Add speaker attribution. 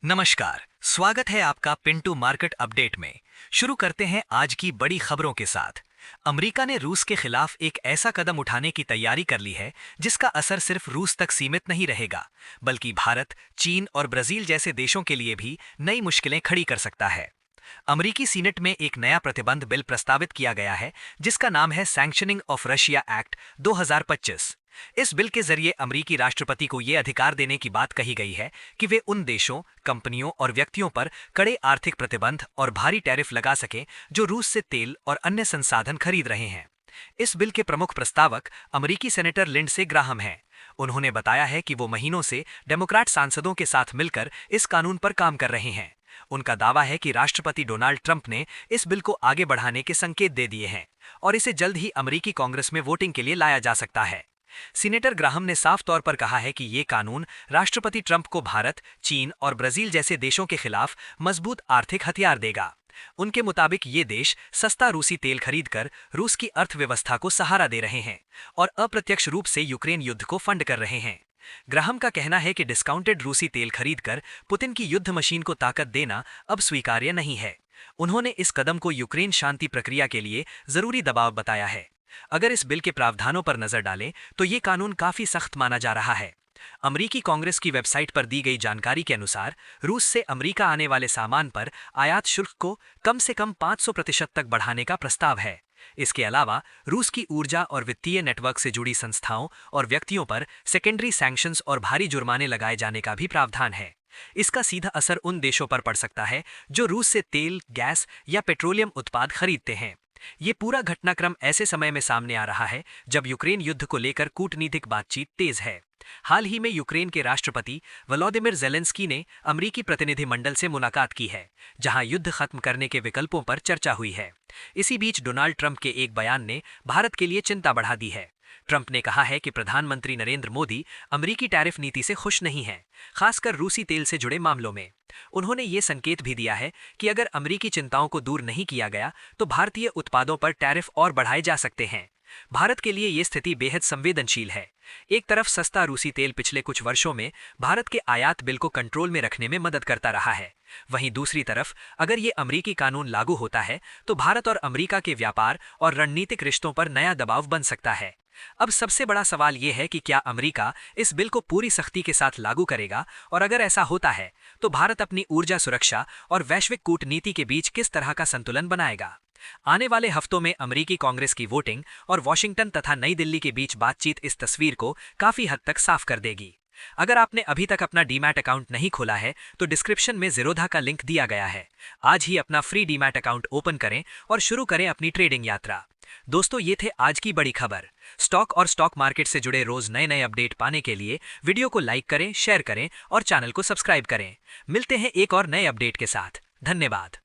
Speaker 1: नमस्कार, स्वागत है आपका पिंटू मार्केट अपडेट में। शुरू करते हैं आज की बड़ी खबरों के साथ। अमेरिका ने रूस के खिलाफ एक ऐसा कदम उठाने की तैयारी कर ली है जिसका असर सिर्फ रूस तक सीमित नहीं रहेगा, बल्कि भारत, चीन और ब्राजील जैसे देशों के लिए भी नई मुश्किलें खड़ी कर सकता है। अमेरिकी सीनेट में एक नया प्रतिबंध बिल प्रस्तावित किया गया है जिसका नाम है सैंक्शनिंग ऑफ रशिया एक्ट 2025। इस बिल के जरिए अमेरिकी राष्ट्रपति को यह अधिकार देने की बात कही गई है कि वे उन देशों, कंपनियों और व्यक्तियों पर कड़े आर्थिक प्रतिबंध और भारी टैरिफ लगा सकें जो रूस से तेल और अन्य संसाधन खरीद रहे हैं। इस बिल के प्रमुख प्रस्तावक अमेरिकी सेनेटर लिंडसे ग्राहम हैं। उन्होंने बताया है कि वो महीनों से डेमोक्रेट सांसदों के साथ मिलकर इस कानून पर काम कर रहे हैं। उनका दावा है कि राष्ट्रपति डोनाल्ड ट्रंप ने इस बिल को आगे बढ़ाने के संकेत दे दिए हैं और इसे जल्द ही अमेरिकी कांग्रेस में वोटिंग के लिए लाया जा सकता है। सीनेटर ग्राहम ने साफ तौर पर कहा है कि ये कानून राष्ट्रपति ट्रंप को भारत, चीन और ब्राजील जैसे देशों के खिलाफ मजबूत आर्थिक हथियार देगा। उनके मुताबिक ये देश सस्ता रूसी तेल खरीदकर रूस की अर्थव्यवस्था को सहारा दे रहे हैं और अप्रत्यक्ष रूप से यूक्रेन युद्ध को फंड कर रहे हैं। ग्राहम का कहना है कि डिस्काउंटेड रूसी तेल खरीदकर पुतिन की युद्ध मशीन को ताकत देना अब स्वीकार्य नहीं है। उन्होंने इस कदम को यूक्रेन शांति प्रक्रिया के लिए जरूरी दबाव बताया है। अगर इस बिल के प्रावधानों पर नजर डालें तो ये कानून काफी सख्त माना जा रहा है। अमेरिकी कांग्रेस की वेबसाइट पर दी गई जानकारी के अनुसार रूस से अमेरिका आने वाले सामान पर आयात शुल्क को कम से कम 500% तक बढ़ाने का प्रस्ताव है। इसके अलावा रूस की ऊर्जा और वित्तीय नेटवर्क से जुड़ी संस्थाओं और व्यक्तियों पर सेकेंडरी सैंक्शंस और भारी जुर्माने लगाए जाने का भी प्रावधान है। इसका सीधा असर उन देशों पर पड़ सकता है जो रूस से तेल, गैस या पेट्रोलियम उत्पाद खरीदते हैं। ये पूरा घटनाक्रम ऐसे समय में सामने आ रहा है जब यूक्रेन युद्ध को लेकर कूटनीतिक बातचीत तेज है। हाल ही में यूक्रेन के राष्ट्रपति वोलोदिमिर ज़ेलेंस्की ने अमेरिकी प्रतिनिधिमंडल से मुलाकात की है, जहां युद्ध खत्म करने के विकल्पों पर चर्चा हुई है। इसी बीच डोनाल्ड ट्रंप के एक बयान ने भारत के लिए चिंता बढ़ा दी है। ट्रंप ने कहा है कि प्रधानमंत्री नरेंद्र मोदी अमेरिकी टैरिफ नीति से खुश नहीं हैं, खासकर रूसी तेल से जुड़े मामलों में। उन्होंने ये संकेत भी दिया है कि अगर अमेरिकी चिंताओं को दूर नहीं किया गया तो भारतीय उत्पादों पर टैरिफ और बढ़ाए जा सकते हैं। भारत के लिए ये स्थिति बेहद संवेदनशील है। एक तरफ सस्ता रूसी तेल पिछले कुछ वर्षों में भारत के आयात बिल को कंट्रोल में रखने में मदद करता रहा है। वहीं दूसरी तरफ अगर ये अमेरिकी कानून लागू होता है तो भारत और अमेरिका के व्यापार और रणनीतिक रिश्तों पर नया दबाव बन सकता है। अब सबसे बड़ा सवाल यह है कि क्या अमेरिका इस बिल को पूरी सख्ती के साथ लागू करेगा, और अगर ऐसा होता है तो भारत अपनी ऊर्जा सुरक्षा और वैश्विक कूटनीति के बीच किस तरह का संतुलन बनाएगा। आने वाले हफ्तों में अमेरिकी कांग्रेस की वोटिंग और वॉशिंगटन तथा नई दिल्ली के बीच बातचीत इस तस्वीर को काफी हद तक साफ कर देगी। अगर आपने अभी तक अपना डीमैट अकाउंट नहीं खोला है तो डिस्क्रिप्शन में ज़ीरोधा का लिंक दिया गया है। आज ही अपना फ्री डीमैट अकाउंट ओपन करें और शुरू करें अपनी ट्रेडिंग यात्रा। दोस्तों, ये थे आज की बड़ी खबर। स्टॉक और स्टॉक मार्केट से जुड़े रोज नए नए अपडेट पाने के लिए वीडियो को लाइक करें, शेयर करें और चैनल को सब्सक्राइब करें। मिलते हैं एक और नए अपडेट के साथ। धन्यवाद।